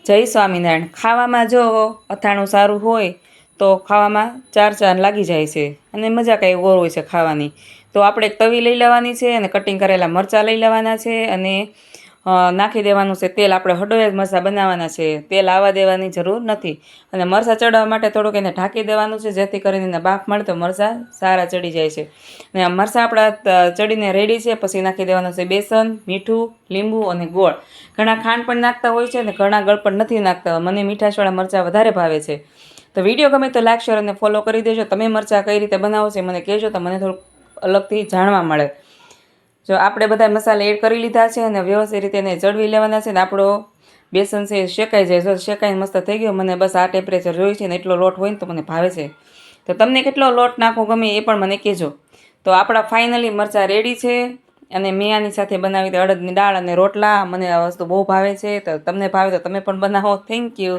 જય સ્વામિનારાયણ। ખાવામાં જો અથાણું સારું હોય તો ખાવામાં ચાર લાગી જાય છે અને મજા કાંઈ ઓર હોય છે ખાવાની। તો આપણે એક તવી લઈ લેવાની છે અને કટિંગ કરેલા મરચાં લઈ લેવાના છે અને નાખી દેવાનું છે તેલ। આપણે હળદર મરચાં બનાવવાના છે, તેલ આવવા દેવાની જરૂર નથી। અને મરચાં ચડવા માટે થોડુંક એને ઢાંકી દેવાનું છે, જેથી કરીને એને બાફ મળે તો મરચાં સારા ચડી જાય છે। અને આ મરચાં આપણા ચડીને રેડી છે, પછી નાખી દેવાનું છે બેસન, મીઠું, લીંબુ અને ગોળ। ઘણા ખાંડ પણ નાખતા હોય છે અને ઘણા ગળ પણ નથી નાખતા। મને મીઠાશવાળા મરચાં વધારે ભાવે છે। તો વિડીયો ગમે તો લાઈક, શેર અને ફોલો કરી દેજો। તમે મરચાં કઈ રીતે બનાવો છો મને કહેજો, તો મને થોડુંક અલગથી જાણવા મળે। જો આપણે બધા મસાલા એડ કરી લીધા છે અને વ્યવસ્થિત રીતે એને ચડવી લેવાના છે ને આપણો બેસન છે શેકાઈ જાય। જો શેકાઈને મસ્ત થઈ ગયો, મને બસ આ ટેમ્પરેચર જોઈએ છે ને એટલો લોટ હોય ને તો મને ભાવે છે। તો તમને કેટલો લોટ નાખવો ગમે એ પણ મને કહેજો। તો આપણા ફાઇનલી મરચાં રેડી છે અને મેં આની સાથે બનાવી હતી અડદની દાળ અને રોટલા। મને આ વસ્તુ બહુ ભાવે છે, તો તમને ભાવે તો તમે પણ બનાવો। Thank you.